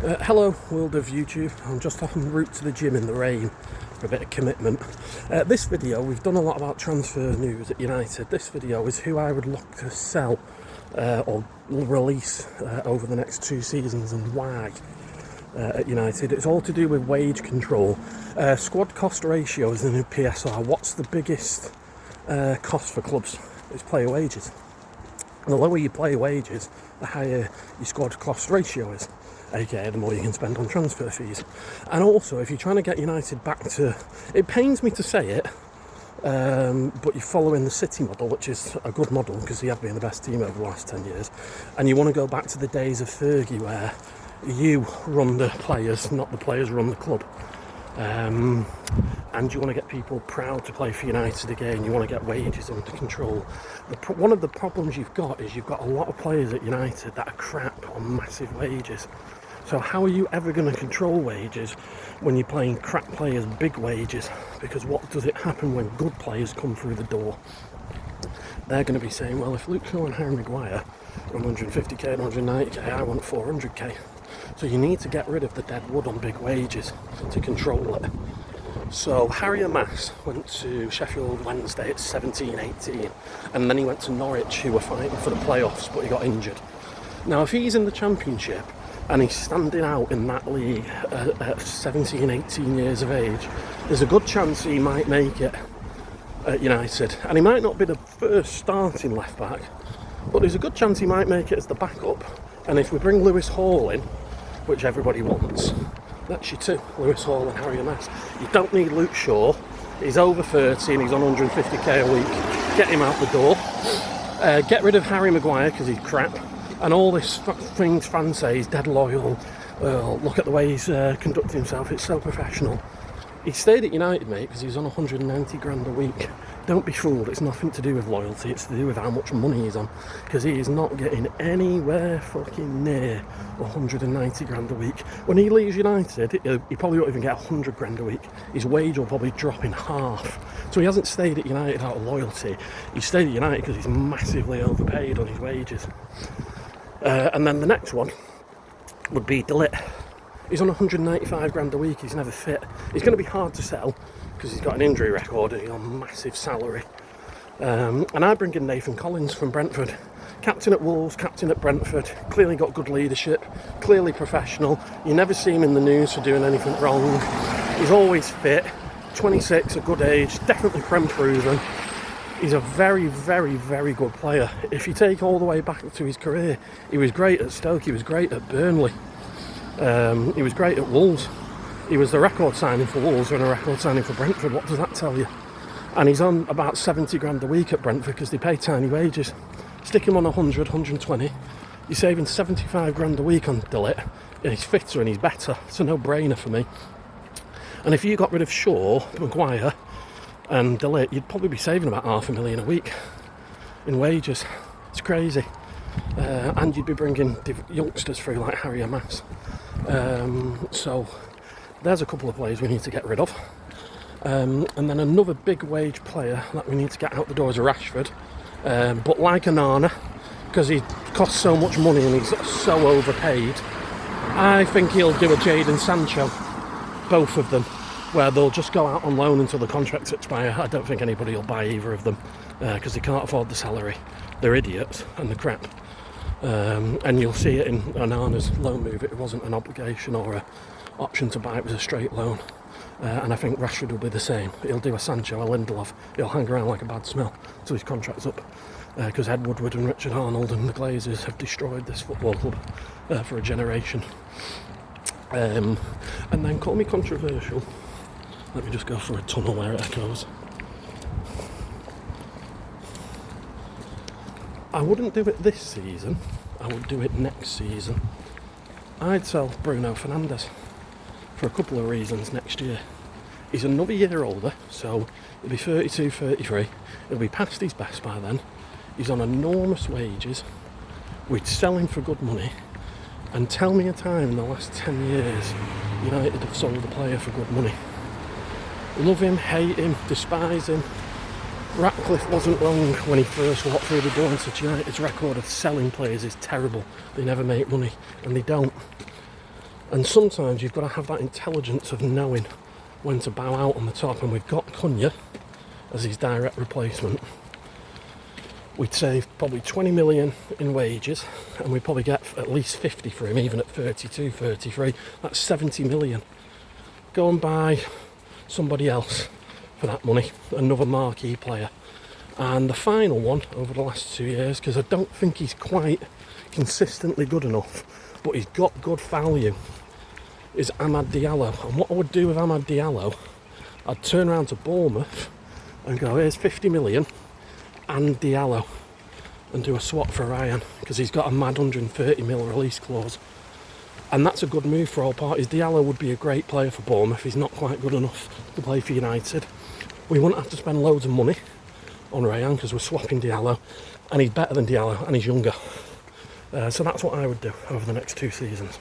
Hello, world of YouTube. I'm just en route to the gym in the rain for a bit of commitment. This video, we've done a lot about transfer news at United. This video is who I would look to sell or release over the next 2 seasons and why at United. It's all to do with wage control. Squad cost ratio is the new PSR. What's the biggest cost for clubs? It's player wages. And the lower your player wages, the higher your squad cost ratio is, aka the more you can spend on transfer fees. And also, if you're trying to get United back to, it pains me to say it, but you're following the City model, which is a good model because they have been the best team over the last 10 years, and you want to go back to the days of Fergie where you run the players, not the players run the club. And you want to get people proud to play for United again. You want to get wages under control. One of the problems you've got is you've got a lot of players at United that are crap on massive wages. So how are you ever going to control wages when you're playing crap players big wages? Because what does it happen when good players come through the door? They're going to be saying, well, if Luke Shaw and Harry Maguire are 150k and 190k, I want 400k. So you need to get rid of the dead wood on big wages to control it. So Harry Mass went to Sheffield Wednesday at 17-18, and then he went to Norwich, who were fighting for the playoffs, but he got injured. Now if he's in the Championship and he's standing out in that league at 17-18 years of age, there's a good chance he might make it at United. And he might not be the first starting left back, but there's a good chance he might make it as the backup. And if we bring Lewis Hall in, which everybody wants, that's your two, Lewis Hall and Harry Mass. You don't need Luke Shaw. He's over 30 and he's on 150k a week. Get him out the door. Get rid of Harry Maguire because he's crap. And all this things fans say he's dead loyal. Look at the way he's conducting himself. It's so professional. He stayed at United, mate, because he was on 190 grand a week. Don't be fooled, it's nothing to do with loyalty, it's to do with how much money he's on. Because he is not getting anywhere fucking near 190 grand a week. When he leaves United, he probably won't even get 100 grand a week. His wage will probably drop in half. So he hasn't stayed at United out of loyalty. He stayed at United because he's massively overpaid on his wages. And then the next one would be De Ligt. He's on 195 grand a week, he's never fit. He's going to be hard to sell because he's got an injury record and he's on massive salary. And I bring in Nathan Collins from Brentford. Captain at Wolves, captain at Brentford, clearly got good leadership, clearly professional. You never see him in the news for doing anything wrong. He's always fit, 26, a good age, definitely Prem proven. He's a very, very, very good player. If you take all the way back to his career, he was great at Stoke, he was great at Burnley. He was great at Wolves. He was the record signing for Wolves and a record signing for Brentford. What does that tell you? And he's on about 70 grand a week at Brentford because they pay tiny wages. Stick him on 100, 120. You're saving 75 grand a week on De Ligt. And he's fitter and he's better. It's a no-brainer for me. And if you got rid of Shaw, Maguire and De Ligt, you'd probably be saving about $500,000 a week in wages. It's crazy. And you'd be bringing youngsters through like Harry Mass. So there's a couple of players we need to get rid of. And then another big wage player that we need to get out the door is Rashford. But like Onana, because he costs so much money and he's so overpaid, I think he'll do a Jadon Sancho, both of them, where they'll just go out on loan until the contracts expire. I don't think anybody will buy either of them because they can't afford the salary. They're idiots and they're crap. And you'll see it in Onana's loan move. It wasn't an obligation or an option to buy, it was a straight loan. And I think Rashford will be the same. He'll do a Sancho, a Lindelof. He'll hang around like a bad smell until his contract's up. Because Ed Woodward and Richard Arnold and the Glazers have destroyed this football club for a generation. And then call me controversial. Let me just go for a tunnel where it echoes. I wouldn't do it this season, I would do it next season. I'd sell Bruno Fernandes for a couple of reasons next year. He's another year older, so he'll be 32, 33. He'll be past his best by then. He's on enormous wages. We'd sell him for good money. And tell me a time in the last 10 years United have sold a player for good money. Love him, hate him, despise him. Ratcliffe wasn't wrong when he first walked through the door and said United's record of selling players is terrible. They never make money, and they don't. And sometimes you've got to have that intelligence of knowing when to bow out on the top. And we've got Cunha as his direct replacement. We'd save probably 20 million in wages, and we'd probably get at least 50 for him, even at 32, 33. That's 70 million. Go and buy somebody else for that money, another marquee player. And the final one over the last 2 years, because I don't think he's quite consistently good enough, but he's got good value, is Amad Diallo. And what I would do with Amad Diallo, I'd turn around to Bournemouth and go, here's 50 million and Diallo, and do a swap for Ryan, because he's got a mad 130 mil release clause. And that's a good move for all parties. Diallo would be a great player for Bournemouth. He's not quite good enough to play for United. We wouldn't have to spend loads of money on Ryan because we're swapping Diallo, and he's better than Diallo and he's younger. So that's what I would do over the next 2 seasons.